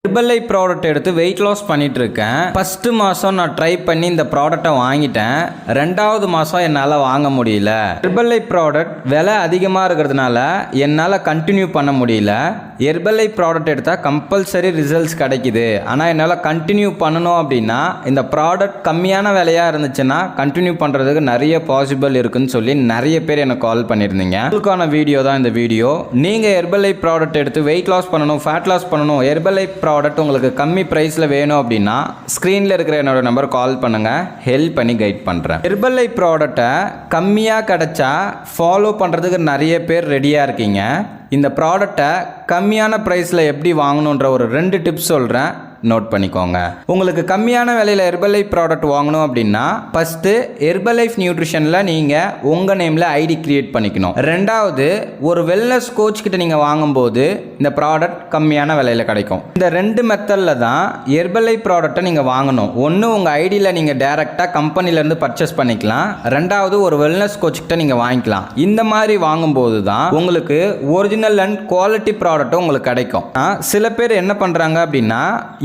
Herbalife product எடுத்து weight loss பண்ணிட்டு இருக்கேன். ஃபர்ஸ்ட் மாதம் நான் ட்ரை பண்ணி இந்த ப்ராடக்டை வாங்கிட்டேன். ரெண்டாவது மாதம் என்னால் வாங்க முடியல. ஹெர்பலைஃப் ப்ராடக்ட் விலை அதிகமாக இருக்கிறதுனால என்னால் கண்டினியூ பண்ண முடியல. ஹெர்பலைஃப் ப்ராடக்ட் எடுத்தால் கம்பல்சரி ரிசல்ட்ஸ் கிடைக்குது. ஆனால் என்னால் கண்டினியூ பண்ணணும் அப்படின்னா இந்த ப்ராடக்ட் கம்மியான விலையாக இருந்துச்சுன்னா கண்டினியூ பண்ணுறதுக்கு நிறைய பாசிபிள் இருக்குன்னு சொல்லி நிறைய பேர் எனக்கு கால் பண்ணியிருந்தீங்க. உங்களுக்கான வீடியோ தான் இந்த வீடியோ. நீங்கள் ஹெர்பலைஃப் ப்ராடக்ட் எடுத்து வெயிட் லாஸ் பண்ணணும், ஃபேட் லாஸ் பண்ணணும், ஹெர்பலைஃப் ப்ராடக்ட் உங்களுக்கு கம்மி பிரைஸில் வேணும் அப்படின்னா ஸ்க்ரீனில் இருக்கிற என்னோட நம்பர் கால் பண்ணுங்கள், ஹெல்ப் பண்ணி கைட் பண்ணுறேன். ஹெர்பலைஃப் ப்ராடக்டை கம்மியாக கிடைச்சா ஃபாலோ பண்ணுறதுக்கு நிறைய பேர் ரெடியாக இருக்கீங்க. இந்த ப்ராடக்டை கம்மியான ப்ரைஸில் எப்படி வாங்கணுன்ற ஒரு 2 டிப்ஸ் சொல்கிறேன், நோட் பண்ணிக்கோங்க. உங்களுக்கு கம்மியான விலையில் ஹெர்பலைஃப் ப்ராடக்ட் வாங்கணும் அப்படின்னா ஃபஸ்ட்டு ஹெர்பலைஃப் நியூட்ரிஷனில் நீங்கள் உங்கள் நேமில் ஐடி கிரியேட் பண்ணிக்கணும். ரெண்டாவது, ஒரு வெல்னஸ் கோச் கிட்ட நீங்கள் வாங்கும்போது இந்த ப்ராடக்ட் கம்மியான விலையில் கிடைக்கும். இந்த 2 மெத்தடில் தான் ஹெர்பலைஃப் ப்ராடக்டை நீங்கள் வாங்கணும். ஒன்று உங்கள் ஐடியில் நீங்கள் டேரெக்டாக கம்பெனிலேருந்து பர்ச்சேஸ் பண்ணிக்கலாம். ரெண்டாவது, ஒரு வெல்னஸ் கோச் கிட்ட நீங்கள் வாங்கிக்கலாம். இந்த மாதிரி வாங்கும்போது தான் உங்களுக்கு ஒரிஜினல் அண்ட் குவாலிட்டி ப்ராடக்ட்டும் உங்களுக்கு கிடைக்கும். சில பேர் என்ன பண்ணுறாங்க அப்படின்னா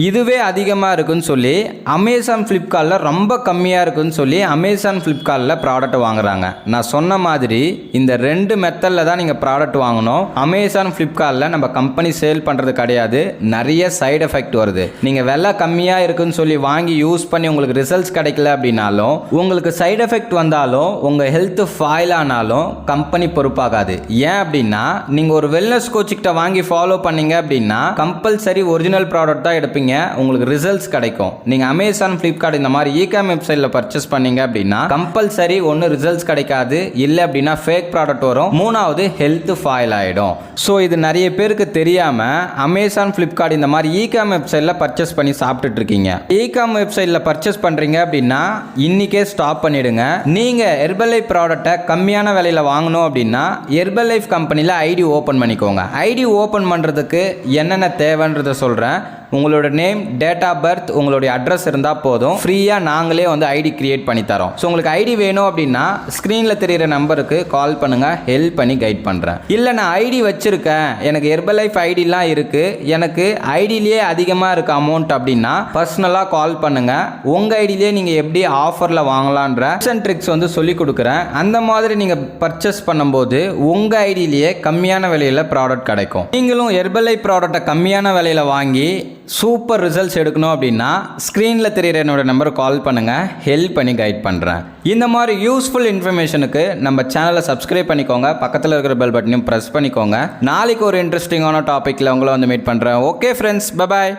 இதுவே அதிகமாக இருக்குன்னு சொல்லி அமேசான் ஃப்ளிப்கார்ட்டில் ரொம்ப கம்மியாக இருக்குன்னு சொல்லி அமேசான் ஃப்ளிப்கார்ட்டில் ப்ராடக்ட் வாங்குறாங்க. நான் சொன்ன மாதிரி இந்த 2 மெத்தடில் தான் நீங்கள் ப்ராடக்ட் வாங்கணும். அமேசான் ஃப்ளிப்கார்ட்டில் நம்ம கம்பெனி சேல் பண்ணுறது கிடையாது. நிறைய சைடு எஃபெக்ட் வருது. நீங்கள் விலை கம்மியாக இருக்குன்னு சொல்லி வாங்கி யூஸ் பண்ணி உங்களுக்கு ரிசல்ட்ஸ் கிடைக்கல அப்படின்னாலும், உங்களுக்கு சைடு எஃபெக்ட் வந்தாலும், உங்கள் ஹெல்த் ஃபாயில் ஆனாலும் கம்பெனி பொறுப்பாகாது. ஏன் அப்படின்னா நீங்கள் ஒரு வெல்னஸ் கோச்சிக்கிட்ட வாங்கி ஃபாலோ பண்ணீங்க அப்படின்னா கம்பல்சரி ஒரிஜினல் ப்ராடக்ட் தான் எடுப்பீங்க, உங்களுக்கு ரிசல்ட்ஸ் கிடைக்கும். நீங்க அமேசான், ஃபிளிப்கார்ட் இந்த மாதிரி ஈகாம் வெப்சைட்ல பர்ச்சேஸ் பண்ணீங்க அப்படின்னா கம்பல்சரி ஒன்னு ரிசல்ட்ஸ் கிடைக்காது, இல்ல அப்படின்னா ஃபேக் ப்ராடக்ட் வரும், மூணாவது ஹெல்த் ஃபாயில் ஆயிடும். ஸோ இது நிறைய பேருக்கு தெரியாம அமேசான், ஃபிளிப்கார்ட் இந்த மாதிரி ஈகாம் வெப்சைட்ல பர்ச்சேஸ் பண்ணி சாப்பிட்டுட்டு இருக்கீங்க. ஈகாம் வெப்சைட்ல பர்ச்சேஸ் பண்றீங்க அப்படின்னா இன்னைக்கே ஸ்டாப் பண்ணிடுங்க. நீங்க ஹெர்பலைஃப் ப்ராடக்ட்டை கம்மியான விலையில வாங்கணும் அப்படின்னா ஹெர்பலைஃப் கம்பெனில ஐடி ஓபன் பண்ணிக்கோங்க. ஐடி ஓபன் பண்றதுக்கு என்னென்ன தேவைன்றதை சொல்றேன். உங்களோட நேம், டேட் ஆஃப் பர்த், உங்களுடைய அட்ரஸ் இருந்தால் போதும். ஃப்ரீயாக நாங்களே வந்து ஐடி கிரியேட் பண்ணி தரோம். ஸோ உங்களுக்கு ஐடி வேணும் அப்படின்னா ஸ்க்ரீனில் தெரிகிற நம்பருக்கு கால் பண்ணுங்கள், ஹெல்ப் பண்ணி கைட் பண்ணுறேன். இல்லை நான் ஐடி வச்சுருக்கேன், எனக்கு ஹெர்பலைஃப் ஐடிலாம் இருக்குது, எனக்கு ஐடியிலேயே அதிகமாக இருக்க அமௌண்ட் அப்படின்னா பர்சனலாக கால் பண்ணுங்கள். உங்கள் ஐடியிலே நீங்கள் எப்படி ஆஃபரில் வாங்கலான்ற டிப்ஸ் அண்ட் ட்ரிக்ஸ் வந்து சொல்லி கொடுக்குறேன். அந்த மாதிரி நீங்கள் பர்ச்சேஸ் பண்ணும்போது உங்கள் ஐடியிலேயே கம்மியான விலையில் ப்ராடக்ட் கிடைக்கும். நீங்களும் ஹெர்பலைஃப் ப்ராடக்ட்டை கம்மியான விலையில் வாங்கி சூப்பர் ரிசல்ட்ஸ் எடுக்கணும் அப்படின்னா ஸ்க்ரீனில் தெரிகிற என்னோட நம்பர் கால் பண்ணுங்கள், ஹெல்ப் பண்ணி கைட் பண்ணுறேன். இந்த மாதிரி யூஸ்ஃபுல் இன்ஃபர்மேஷனுக்கு நம்ம சேனலை சப்ஸ்கிரைப் பண்ணிக்கோங்க, பக்கத்தில் இருக்கிற பெல் பட்டனையும் ப்ரெஸ் பண்ணிக்கோங்க. நாளைக்கு ஒரு இன்ட்ரெஸ்டிங்கான டாப்பிக்கில் உங்களை வந்து மீட் பண்ணுறேன். Okay friends, bye bye.